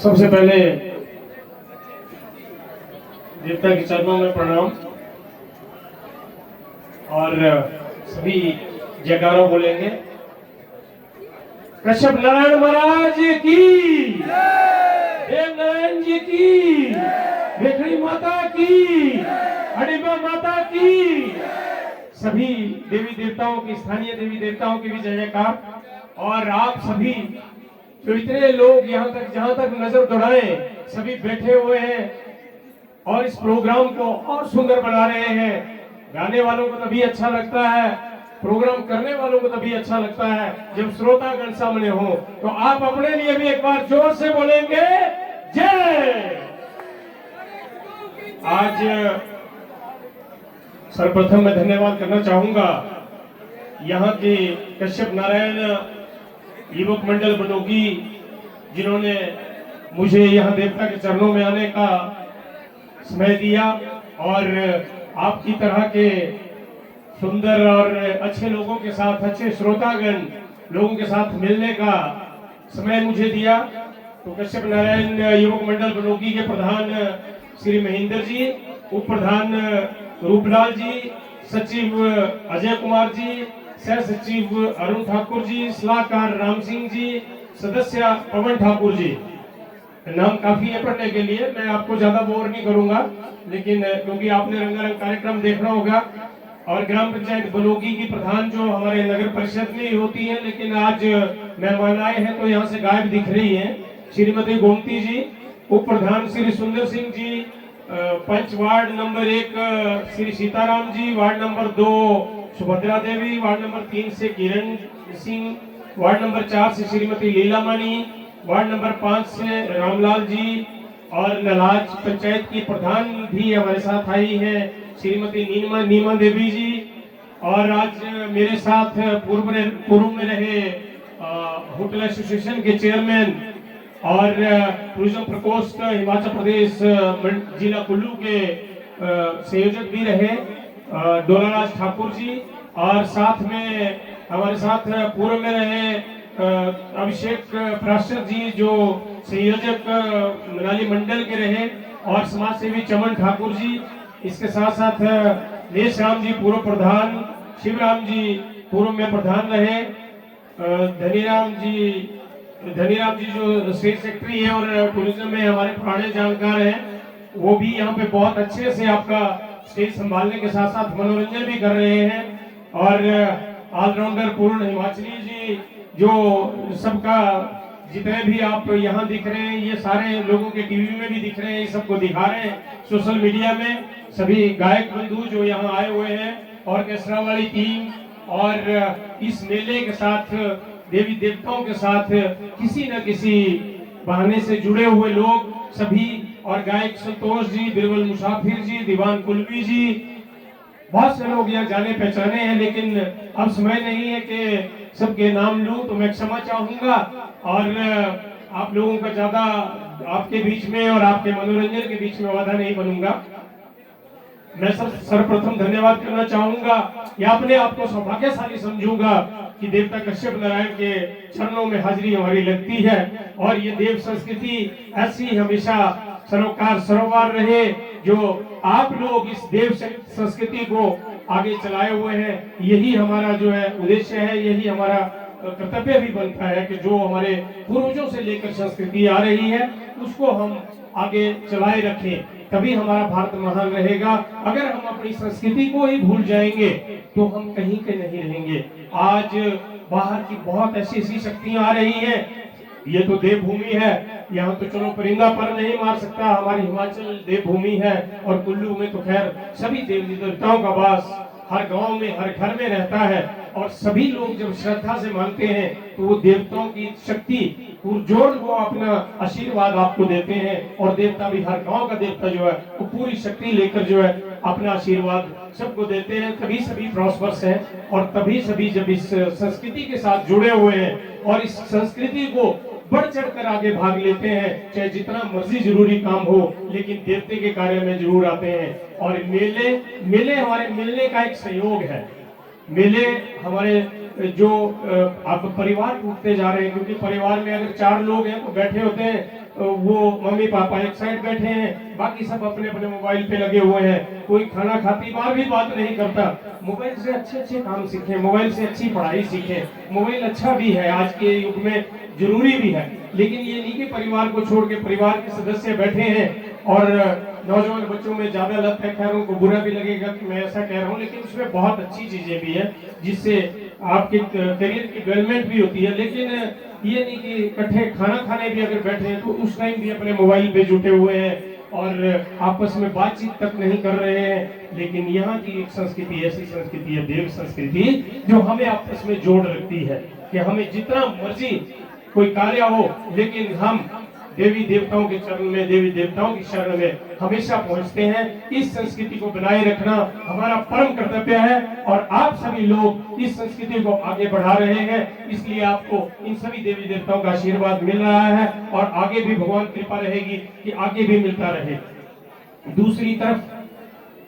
सबसे पहले देवता के चरणों में प्रणाम और सभी जयकारों बोलेंगे। कश्यप नारायण महाराज की, देव नारायण जी की, वेखड़ी माता की, हडिबा माता की, सभी देवी देवताओं की, स्थानीय देवी देवताओं की भी जय जयकार। और आप सभी जो इतने लोग यहाँ तक, जहाँ तक नजर दौड़ाए, सभी बैठे हुए हैं और इस प्रोग्राम को और सुंदर बना रहे हैं। गाने वालों को तभी अच्छा लगता है, प्रोग्राम करने वालों को तभी अच्छा लगता है जब श्रोतागण सामने हो। तो आप अपने लिए भी एक बार जोर से बोलेंगे जय। आज सर्वप्रथम मैं धन्यवाद करना चाहूंगा यहाँ के कश्यप नारायण युवक मंडल बनोगी, जिन्होंने मुझे यहाँ देवता के चरणों में आने का समय दिया और आपकी तरह के सुंदर और अच्छे लोगों के साथ, अच्छे श्रोतागण लोगों के साथ मिलने का समय मुझे दिया। तो कश्यप नारायण युवक मंडल बनोगी के प्रधान श्री महेंद्र जी, उप प्रधान रूपलाल जी, सचिव अजय कुमार जी, सह सचिव अरुण ठाकुर जी, सलाहकार राम सिंह जी, सदस्य पवन ठाकुर जी। नाम काफी है पढ़ने के लिए, मैं आपको ज्यादा बोर नहीं करूंगा, लेकिन क्योंकि आपने रंगारंग कार्यक्रम देखना होगा। और ग्राम पंचायत बनोगी की प्रधान जो हमारे नगर परिषद में ही होती है, लेकिन आज मेहमान आए हैं तो यहाँ से गायब दिख रही है, श्रीमती गोमती जी। उप प्रधान श्री सुंदर सिंह जी, पंच ward number 1 Shri Sitaram ji, ward number 2 Subhadra देवी, वार्ड नंबर 3 से किरण सिंह, वार्ड नंबर 4 से श्रीमती लीलामणि, वार्ड नंबर 5 से रामलाल जी, और नलाज पंचायत की प्रधान भी हमारे साथ आई है श्रीमती नीमा देवी जी। और आज मेरे साथ पूर्व में रहे होटल एसोसिएशन के चेयरमैन और टूरिज्म प्रकोष्ठ हिमाचल प्रदेश जिला कुल्लू के संयोजक भी रहे डोलाराज ठाकुर जी, और साथ में हमारे साथ पूर्व में रहे अभिषेक प्राशर जी जो संयोजक मनाली मंडल के रहे, और समाज सेवी चमन ठाकुर जी। इसके साथ साथ देश राम जी पूर्व प्रधान, शिवराम जी पूर्व में प्रधान रहे, धनीराम जी जो स्टेट सेक्रेटरी है और टूरिज्म में हमारे पुराने जानकार हैं, वो भी यहाँ पे बहुत अच्छे से आपका स्टेज संभालने के साथ साथ मनोरंजन भी कर रहे हैं। और ऑलराउंडर पूर्ण हिमाचली जी जो सबका, जितने भी आप यहाँ दिख रहे हैं, ये सारे लोगों के टीवी में भी दिख रहे हैं, सबको दिखा रहे हैं सोशल मीडिया में। सभी गायक बंधु जो यहाँ आए हुए हैं, ऑर्केस्ट्रा वाली टीम, और इस मेले के साथ देवी देवताओं के साथ किसी न किसी बहाने से जुड़े हुए लोग सभी, और गायक संतोष जी, बिरबल मुसाफिर जी, दीवान कुलवी जी, बहुत से लोग यहाँ जाने पहचाने हैं, लेकिन अब समय नहीं है कि सबके नाम लूं, तो मैं क्षमा चाहूंगा और आप लोगों का ज्यादा आपके बीच में और आपके मनोरंजन के बीच में वादा नहीं बनूंगा। मैं सर्वप्रथम धन्यवाद करना चाहूंगा या अपने आप को सौभाग्यशाली समझूंगा कि देवता कश्यप नारायण के चरणों में हाजिरी हमारी लगती है, और ये देव संस्कृति ऐसी हमेशा सरोकार सरोवर रहे जो आप लोग इस देव संस्कृति को आगे चलाए हुए हैं। यही हमारा जो है उद्देश्य है, यही हमारा कर्तव्य भी बनता है कि जो हमारे पूर्वजों से लेकर संस्कृति आ रही है उसको हम आगे चलाए रखें, तभी हमारा भारत महान रहेगा। अगर हम अपनी संस्कृति को ही भूल जाएंगे तो हम कहीं के नहीं रहेंगे। आज बाहर की बहुत ऐसी ऐसी शक्तियां आ रही हैं, ये तो देवभूमि है, यहाँ तो चलो परिंदा पर नहीं मार सकता, हमारी हिमाचल देवभूमि है, और कुल्लू में तो खैर सभी देवी देवताओं का वास हर गांव में, हर घर में रहता है, और सभी लोग जब श्रद्धा से मानते हैं तो वो देवताओं की शक्ति पुरजोर वो अपना आशीर्वाद आपको देते हैं, और देवता भी, हर गांव का देवता जो है वो पूरी शक्ति लेकर जो है अपना आशीर्वाद सबको देते हैं। तभी सभी प्रॉस्पर्स हैं, और तभी सभी जब इस संस्कृति के साथ जुड़े हुए हैं और इस संस्कृति को बढ़ चढ़ कर आगे भाग लेते हैं, चाहे जितना मर्जी जरूरी काम हो, लेकिन देवते के कार्य में जरूर आते हैं। और मेले हमारे मिलने का एक सहयोग है। मेले हमारे जो अब परिवार टूटते जा रहे हैं, क्योंकि परिवार में अगर 4 लोग हैं तो बैठे होते हैं वो मम्मी पापा एक साइड बैठे हैं, बाकी सब अपने अपने मोबाइल पे लगे हुए हैं। कोई खाना खाती बार भी बात नहीं करता। मोबाइल से अच्छे अच्छे काम सीखें, मोबाइल से अच्छी पढ़ाई सीखें। मोबाइल अच्छा भी है, आज के युग में जरूरी भी है, लेकिन ये नहीं कि परिवार को छोड़ के परिवार के सदस्य बैठे हैं और नौजवान बच्चों में ज्यादा लत है। खैर उनको बुरा भी लगेगा कि मैं ऐसा कह रहा हूँ, लेकिन उसमें बहुत अच्छी चीजें भी है जिससे आपके करियर की डेवलपमेंट भी होती है। लेकिन ये नहीं कि इकट्ठे खाना खाने भी अगर बैठे हैं तो उस टाइम भी अपने मोबाइल पे जुटे हुए हैं और आपस में बातचीत तक नहीं कर रहे हैं। लेकिन यहाँ की एक संस्कृति ऐसी संस्कृति है, देव संस्कृति, जो हमें आपस में जोड़ रखती है कि हमें जितना मर्जी कोई कार्य हो, लेकिन हम देवी देवताओं के चरण में, देवी देवताओं की शरण में हमेशा पहुंचते हैं। इस संस्कृति को बनाए रखना हमारा परम कर्तव्य है और आप सभी लोग इस संस्कृति को आगे बढ़ा रहे हैं, इसलिए आपको इन सभी देवी देवताओं का आशीर्वाद मिल रहा है और आगे भी भगवान कृपा रहेगी कि आगे भी मिलता रहे। दूसरी तरफ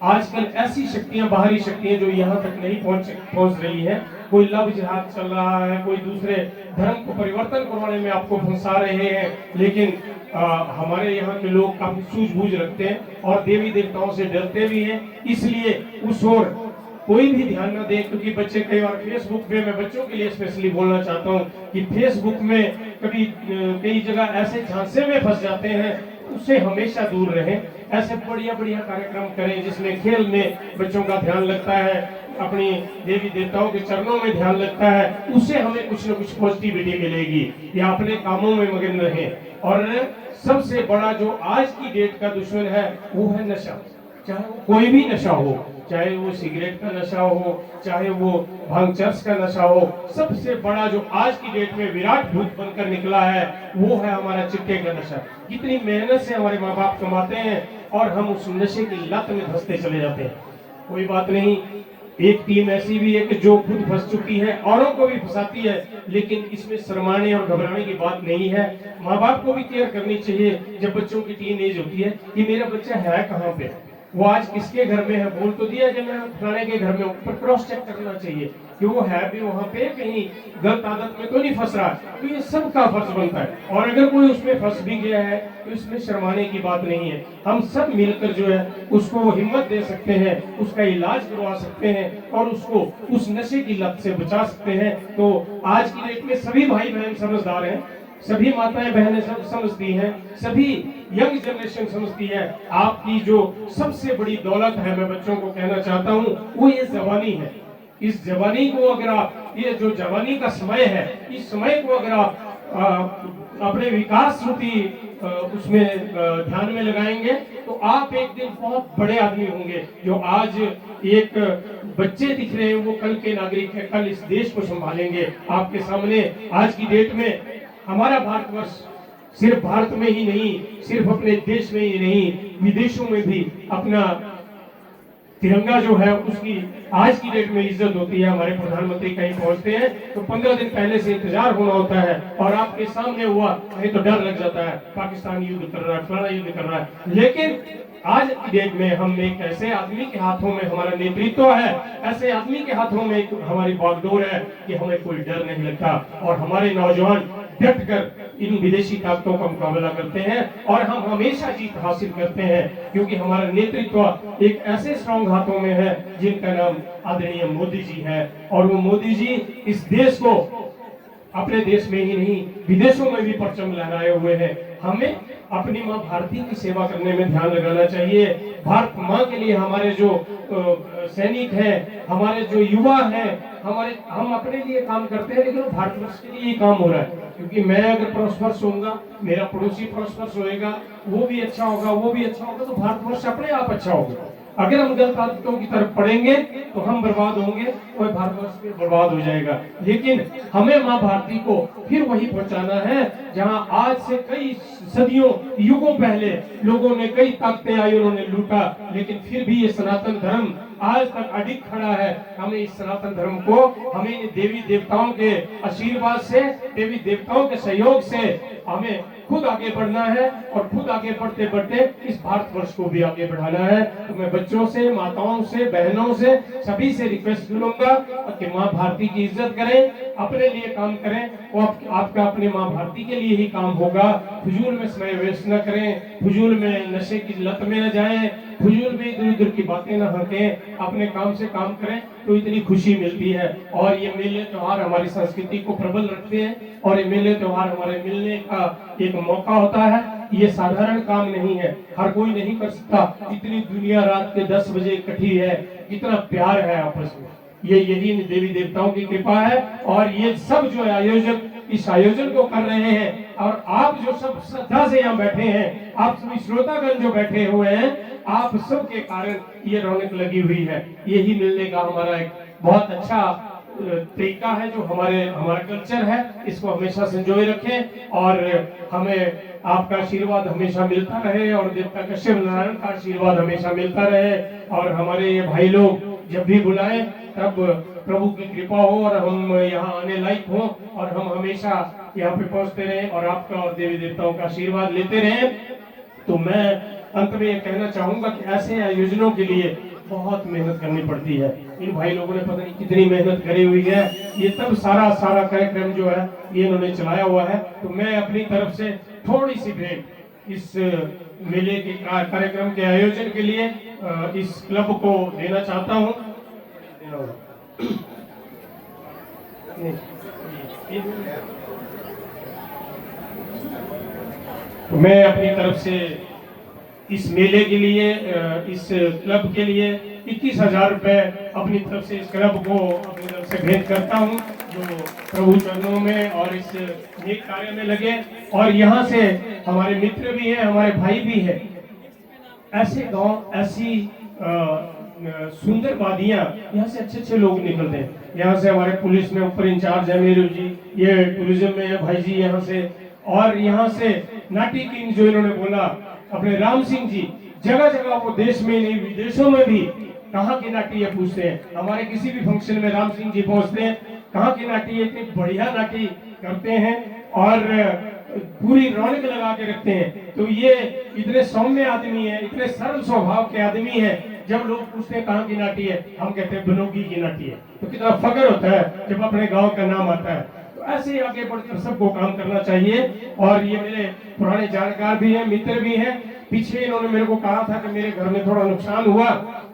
आजकल ऐसी शक्तियां, बाहरी शक्तियां जो यहाँ तक नहीं पहुंच रही है, कोई लव जिहाद चल रहा है, कोई दूसरे धर्म को परिवर्तन करवाने में आपको फंसा रहे हैं। लेकिन हमारे यहाँ के लोग काफी सूझबूझ रखते हैं और देवी देवताओं से डरते भी हैं, इसलिए उस ओर कोई भी ध्यान न दे। क्योंकि बच्चे कई बार फेसबुक पे, मैं बच्चों के लिए स्पेशली बोलना चाहता हूँ कि फेसबुक में कभी कई जगह ऐसे झांसे में फंस जाते हैं, उससे हमेशा दूर रहें। ऐसे बढ़िया बढ़िया कार्यक्रम करें जिसमें खेल में बच्चों का ध्यान लगता है, अपनी देवी देवताओं के चरणों में ध्यान लगता है, उससे हमें कुछ न कुछ पॉजिटिविटी मिलेगी या अपने कामों में मगन रहें। और सबसे बड़ा जो आज की डेट का दुश्मन है वो है नशा। चाहे वो कोई भी नशा हो, चाहे वो सिगरेट का नशा हो, चाहे वो भांग चर्च का नशा हो, सबसे बड़ा जो आज की डेट में विराट भूत बनकर निकला है वो है हमारा चिट्टे का नशा। कितनी मेहनत से हमारे माँ बाप कमाते हैं और हम उस नशे की लत में धंसते चले जाते हैं। कोई बात नहीं, एक टीम ऐसी भी है कि जो खुद फंस चुकी है, औरों को भी फंसाती है, लेकिन इसमें शर्माने और घबराने की बात नहीं है। माँ बाप को भी केयर करनी चाहिए जब बच्चों की टीन एज होती है कि मेरा बच्चा है कहाँ पे, वो आज किसके घर में है। बोल तो दिया कि मैं फलाने के घर में हूँ, पर क्रॉस चेक करना चाहिए कि वो है भी वहाँ पे, कहीं गलत आदत में तो नहीं फंस रहा। तो ये सबका फर्ज बनता है, और अगर कोई उसमें फंस भी गया है तो इसमें शर्माने की बात नहीं है। हम सब मिलकर जो है उसको हिम्मत दे सकते हैं, उसका इलाज करवा सकते हैं और उसको उस नशे की लत से बचा सकते हैं। तो आज की डेट में सभी भाई बहन समझदार हैं, सभी माताएं बहनें सब समझती हैं, सभी यंग जनरेशन समझती है। आपकी जो सबसे बड़ी दौलत है, मैं बच्चों को कहना चाहता हूँ, वो ये जवानी है। इस जवानी को अगर आप, ये जो जवानी का समय है, इस समय को अगर आप अपने विकास रूपी उसमें ध्यान में लगाएंगे तो आप एक दिन बहुत बड़े आदमी होंगे। जो आज एक बच्चे दिख रहे हैं वो कल के नागरिक हैं, कल इस देश को संभालेंगे। आपके सामने आज की डेट में हमारा भारतवर्ष सिर्फ भारत में ही नहीं, सिर्फ अपने देश में ही नहीं, विदेशों में भी अपना तिरंगा जो है उसकी आज की डेट में इज्जत होती है। हमारे प्रधानमंत्री कहीं पहुंचते हैं तो 15 दिन पहले से इंतजार होना होता है, और आपके सामने हुआ नहीं तो डर लग जाता है, पाकिस्तान युद्ध कर रहा है, फलाना युद्ध कर रहा है। लेकिन आज की डेट में हम एक ऐसे आदमी के हाथों में हमारा नेतृत्व है, ऐसे आदमी के हाथों में एक हमारी बागडोर है कि हमें कोई डर नहीं लगता, और हमारे नौजवान डट कर इन विदेशी ताकतों का मुकाबला करते हैं और हम हमेशा जीत हासिल करते हैं, क्योंकि हमारा नेतृत्व एक ऐसे स्ट्रॉन्ग हाथों में है जिनका नाम आदरणीय मोदी जी है। और वो मोदी जी इस देश को अपने देश में ही नहीं विदेशों में भी परचम लहराए हुए हैं। हमें अपनी माँ भारती की सेवा करने में ध्यान लगाना चाहिए। भारत माँ के लिए हमारे जो सैनिक हैं, हमारे जो युवा हैं, हम अपने लिए काम करते हैं, लेकिन भारतवर्ष के लिए ही काम हो रहा है। क्योंकि मैं अगर प्रॉस्पर्स होऊंगा, मेरा पड़ोसी प्रॉस्पर्स होएगा, वो भी अच्छा होगा, वो भी अच्छा होगा, तो भारतवर्ष अपने आप अच्छा होगा। अगर हम गलत आदतों की तरफ पड़ेंगे तो हम बर्बाद होंगे और भारतवर्ष भी बर्बाद हो जाएगा। लेकिन हमें माँ भारती को फिर वही पहुंचाना है जहां आज से कई सदियों युगों पहले लोगों ने कई ताकतें आई, उन्होंने लूटा, लेकिन फिर भी ये सनातन धर्म आज तक अडिग खड़ा है। हमें इस सनातन धर्म को, हमें देवी देवताओं के आशीर्वाद से, देवी देवताओं के सहयोग से हमें खुद आगे बढ़ना है और खुद आगे बढ़ते बढ़ते इस भारतवर्ष को भी आगे बढ़ाना है। तो मैं बच्चों से, माताओं से, बहनों से, सभी से रिक्वेस्ट करूंगा कि माँ भारती की इज्जत करें, अपने लिए काम करें, वो आपका अपनी माँ भारती के लिए ही काम होगा। फजूल में समय वेस्ट न करें, फजूल में नशे की लत में न जाएं, फजूल में इधर उधर की बातें न हकें, अपने काम से काम करें तो इतनी खुशी मिलती है। और ये मेले त्योहार हमारी संस्कृति को प्रबल रखते हैं और ये मेले त्योहार हमारे मिलने का एक मौका होता है। ये साधारण काम नहीं है, हर कोई नहीं कर सकता। इतनी दुनिया रात के 10 बजे इकट्ठी है, इतना प्यार है आपस में, ये यही देवी देवताओं की कृपा है। और ये सब जो आयोजक इस आयोजन को कर रहे हैं और आप जो सब श्रद्धा से यहाँ बैठे हैं, आप सभी श्रोतागण जो बैठे हुए हैं, आप सब के कारण ये रौनक लगी हुई है। यही मिलने का हमारा एक बहुत अच्छा तरीका है, जो हमारा कल्चर है, इसको हमेशा संजोए रखें और हमें आपका आशीर्वाद हमेशा मिलता रहे और देवता कश्यप नारायण का आशीर्वाद हमेशा मिलता रहे। और हमारे ये भाई लोग जब भी बुलाएं तब प्रभु की कृपा हो और हम यहाँ आने लायक हो और हम हमेशा यहाँ पे पहुँचते रहें और आपका और देवी देवताओं का आशीर्वाद लेते रहें। तो मैं अंत में ये कहना चाहूंगा कि ऐसे आयोजनों के लिए बहुत मेहनत करनी पड़ती है। इन भाई लोगों ने पता नहीं कितनी मेहनत करी हुई है, ये तब सारा कार्यक्रम जो है ये इन्होंने चलाया हुआ है। तो मैं अपनी तरफ से थोड़ी सी भेंट इस मेले के कार्यक्रम के आयोजन के लिए इस क्लब को देना चाहता हूँ। तो मैं अपनी तरफ से इस मेले के लिए, इस क्लब के लिए 21,000 रुपए अपनी तरफ से इस क्लब को अपनी तरफ से भेंट करता हूँ, जो प्रभु चरणों में और इस नेक कार्य में लगे। और यहाँ से हमारे मित्र भी हैं, हमारे भाई भी हैं। ऐसे गांव, ऐसी सुंदर वादियाँ, यहाँ से अच्छे अच्छे लोग निकलते हैं। यहाँ से हमारे पुलिस में ऊपर इंचार्ज है मेरू जी, ये टूरिज्म में है भाई जी यहाँ से। और यहाँ से नाटी किंग जो इन्होंने बोला अपने राम सिंह जी, जगह जगह वो देश में नहीं विदेशों में भी कहाँ की नाटी है पूछते हैं। हमारे किसी भी फंक्शन में राम सिंह जी पहुंचते हैं, कहाँ की नाटी है, इतनी बढ़िया नाटी करते हैं और पूरी रौनक लगा के रखते हैं। तो ये इतने सौम्य आदमी है, इतने सरल स्वभाव के आदमी है। जब लोग पूछते हैं कहाँ की नाटी है, हम कहते हैं बनोगी की नाटी है। तो कितना फख्र होता है जब अपने गाँव का नाम आता है। तो ऐसे ही आगे बढ़कर सबको काम करना चाहिए। और ये मेरे पुराने जानकार भी हैं, मित्र भी हैं। पीछे इन्होंने मेरे को कहा था कि मेरे घर में थोड़ा नुकसान हुआ,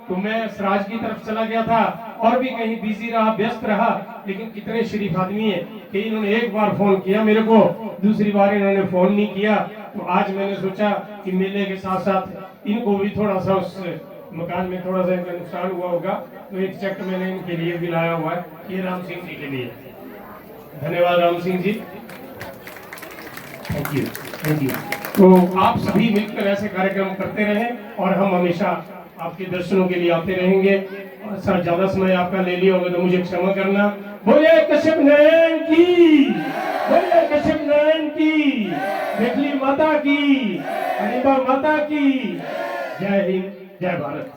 तो मैं सराज की तरफ चला गया था और भी कहीं बिजी रहा, व्यस्त रहा। लेकिन कितने शरीफ आदमी है कि इन्होंने एक बार फोन किया मेरे को, दूसरी बार इन्होंने फोन नहीं किया। तो आज मैंने सोचा कि मेले के साथ साथ इनको भी थोड़ा सा उस मकान में थोड़ा सा इनका नुकसान हुआ होगा, तो एक चेक मैंने इनके लिए भी लाया हुआ है, ये राम सिंह जी के लिए। धन्यवाद Ram Singh ji, thank you, thank you. तो आप सभी मिलकर ऐसे कार्यक्रम करते रहें और हम हमेशा आपके दर्शनों के लिए आते रहेंगे। और सर ज्यादा समय आपका ले लिया होगा तो मुझे क्षमा करना। बोले कश्यप नारायण की, बोले कश्यप नारायण की, मेखली माता की, अनिबा माता की। जय हिंद, जय भारत।